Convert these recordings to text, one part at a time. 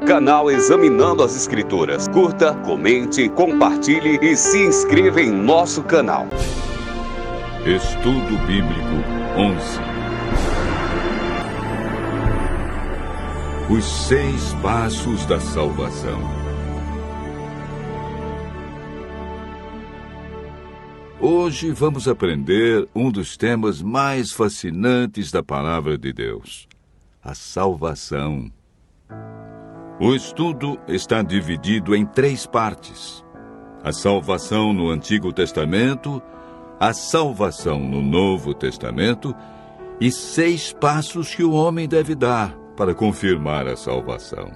Canal Examinando as Escrituras. Curta, comente, compartilhe e se inscreva em nosso canal. Estudo Bíblico 11. Os 6 passos da salvação. Hoje vamos aprender um dos temas mais fascinantes da Palavra de Deus: a salvação. O estudo está dividido em 3 partes: a salvação no Antigo Testamento, a salvação no Novo Testamento e 6 passos que o homem deve dar para confirmar a salvação.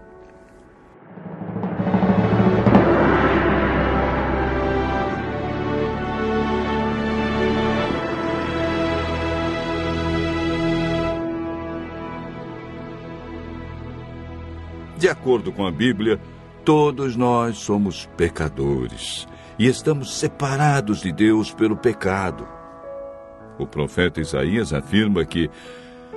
De acordo com a Bíblia, todos nós somos pecadores e estamos separados de Deus pelo pecado. O profeta Isaías afirma que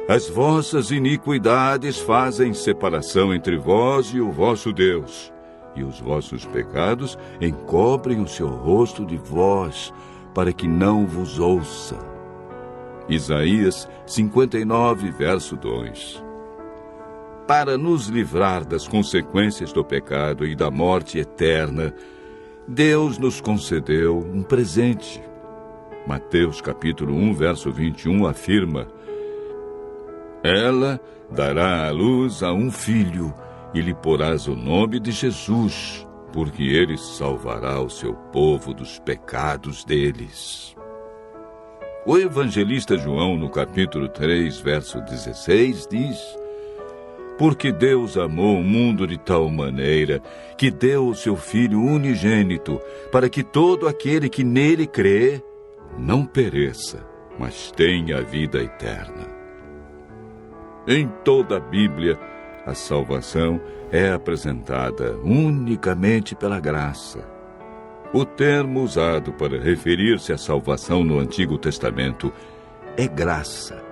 as vossas iniquidades fazem separação entre vós e o vosso Deus, e os vossos pecados encobrem o seu rosto de vós, para que não vos ouça. Isaías 59, verso 2. Para nos livrar das consequências do pecado e da morte eterna, Deus nos concedeu um presente. Mateus capítulo 1, verso 21 afirma: ela dará à luz a um filho, e lhe porás o nome de Jesus, porque ele salvará o seu povo dos pecados deles. O evangelista João, no capítulo 3, verso 16, diz: porque Deus amou o mundo de tal maneira que deu o seu Filho unigênito, para que todo aquele que nele crê não pereça, mas tenha a vida eterna. Em toda a Bíblia, a salvação é apresentada unicamente pela graça. O termo usado para referir-se à salvação no Antigo Testamento é graça.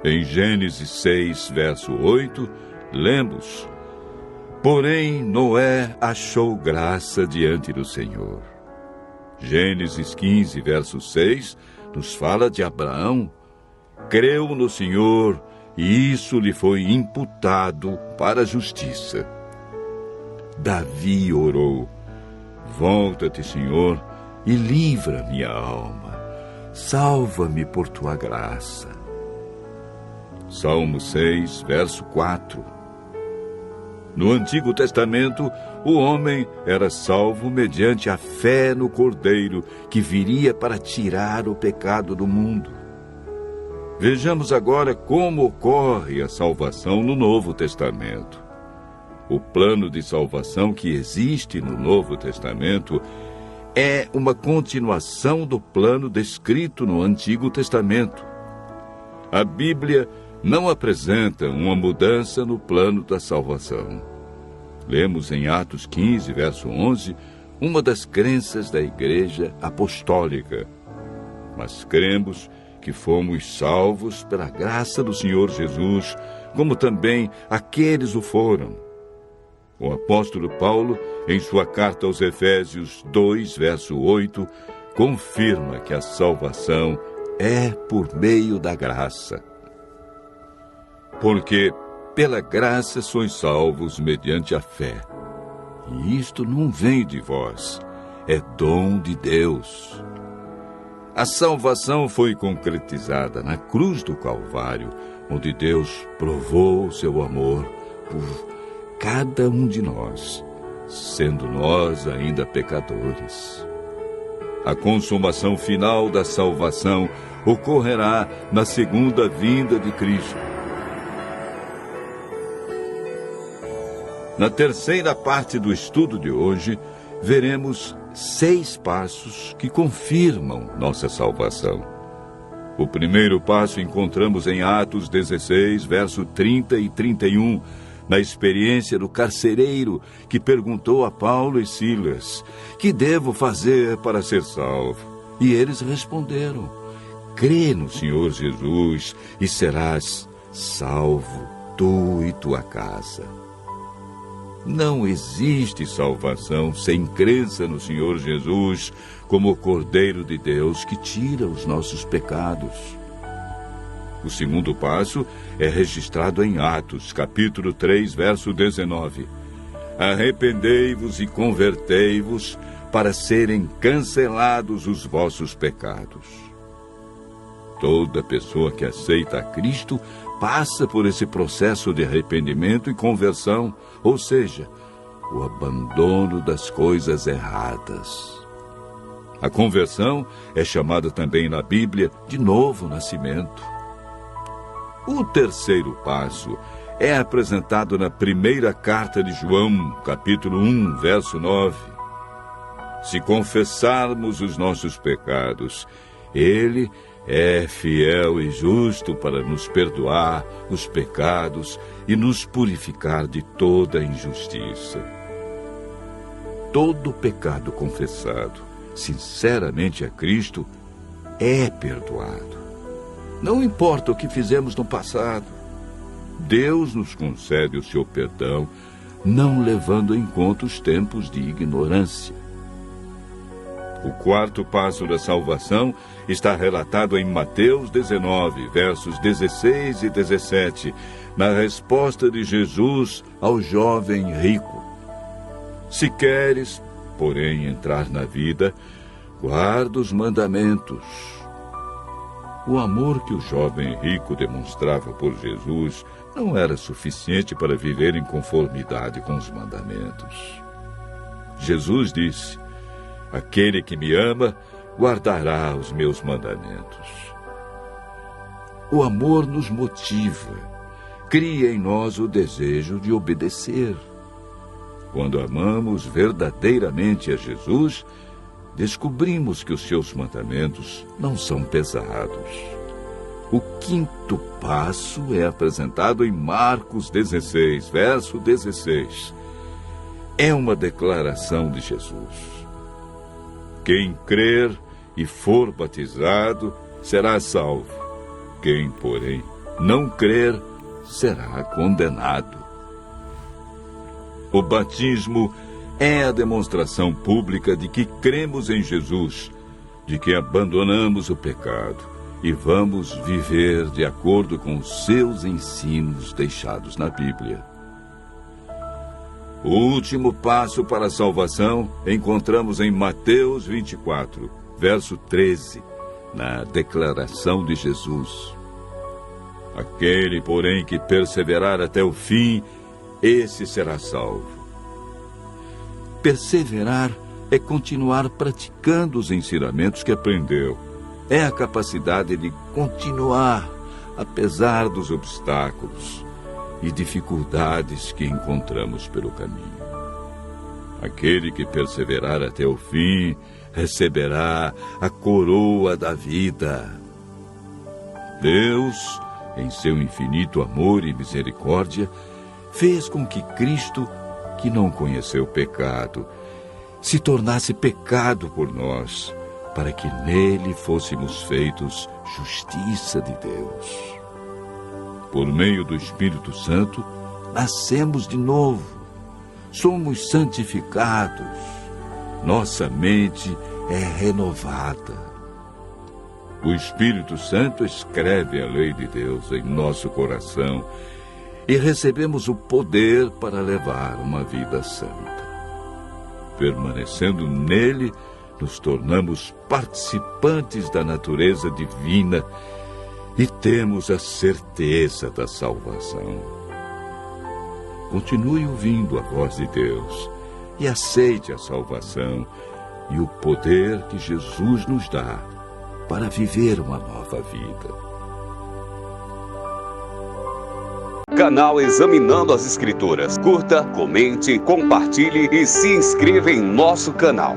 Em Gênesis 6, verso 8, lemos: porém, Noé achou graça diante do Senhor. Gênesis 15, verso 6, nos fala de Abraão. Creu no Senhor, e isso lhe foi imputado para a justiça. Davi orou: volta-te, Senhor, e livra minha alma. Salva-me por tua graça. Salmo 6, verso 4. No Antigo Testamento, o homem era salvo mediante a fé no Cordeiro, que viria para tirar o pecado do mundo. Vejamos agora como ocorre a salvação no Novo Testamento. O plano de salvação que existe no Novo Testamento é uma continuação do plano descrito no Antigo Testamento. A Bíblia não apresenta uma mudança no plano da salvação. Lemos em Atos 15, verso 11, uma das crenças da Igreja Apostólica. Mas cremos que fomos salvos pela graça do Senhor Jesus, como também aqueles o foram. O apóstolo Paulo, em sua carta aos Efésios 2, verso 8, confirma que a salvação é por meio da graça. Porque pela graça sois salvos mediante a fé. E isto não vem de vós, é dom de Deus. A salvação foi concretizada na cruz do Calvário, onde Deus provou o seu amor por cada um de nós, sendo nós ainda pecadores. A consumação final da salvação ocorrerá na segunda vinda de Cristo. Na terceira parte do estudo de hoje, veremos 6 passos que confirmam nossa salvação. O primeiro passo encontramos em Atos 16, verso 30 e 31, na experiência do carcereiro que perguntou a Paulo e Silas: que devo fazer para ser salvo? E eles responderam: crê no Senhor Jesus e serás salvo, tu e tua casa. Não existe salvação sem crença no Senhor Jesus como o Cordeiro de Deus que tira os nossos pecados. O segundo passo é registrado em Atos, capítulo 3, verso 19. Arrependei-vos e convertei-vos para serem cancelados os vossos pecados. Toda pessoa que aceita a Cristo passa por esse processo de arrependimento e conversão, ou seja, o abandono das coisas erradas. A conversão é chamada também na Bíblia de novo nascimento. O terceiro passo é apresentado na primeira carta de João, capítulo 1, verso 9. Se confessarmos os nossos pecados, Ele é fiel e justo para nos perdoar os pecados e nos purificar de toda injustiça. Todo pecado confessado, sinceramente a Cristo, é perdoado. Não importa o que fizemos no passado. Deus nos concede o seu perdão, não levando em conta os tempos de ignorância. O quarto passo da salvação está relatado em Mateus 19, versos 16 e 17, na resposta de Jesus ao jovem rico. Se queres, porém, entrar na vida, guarda os mandamentos. O amor que o jovem rico demonstrava por Jesus não era suficiente para viver em conformidade com os mandamentos. Jesus disse: aquele que me ama, guardará os meus mandamentos. O amor nos motiva, cria em nós o desejo de obedecer. Quando amamos verdadeiramente a Jesus, descobrimos que os seus mandamentos não são pesados. O quinto passo é apresentado em Marcos 16, verso 16. É uma declaração de Jesus. Quem crer e for batizado será salvo. Quem, porém, não crer será condenado. O batismo é a demonstração pública de que cremos em Jesus, de que abandonamos o pecado e vamos viver de acordo com os seus ensinos deixados na Bíblia. O último passo para a salvação encontramos em Mateus 24, verso 13, na declaração de Jesus. Aquele, porém, que perseverar até o fim, esse será salvo. Perseverar é continuar praticando os ensinamentos que aprendeu. É a capacidade de continuar, apesar dos obstáculos e dificuldades que encontramos pelo caminho. Aquele que perseverar até o fim receberá a coroa da vida. Deus, em seu infinito amor e misericórdia, fez com que Cristo, que não conheceu pecado, se tornasse pecado por nós, para que nele fôssemos feitos justiça de Deus. Por meio do Espírito Santo, nascemos de novo, somos santificados, nossa mente é renovada. O Espírito Santo escreve a lei de Deus em nosso coração e recebemos o poder para levar uma vida santa. Permanecendo nele, nos tornamos participantes da natureza divina e temos a certeza da salvação. Continue ouvindo a voz de Deus e aceite a salvação e o poder que Jesus nos dá para viver uma nova vida. Canal Examinando as Escrituras. Curta, comente, compartilhe e se inscreva em nosso canal.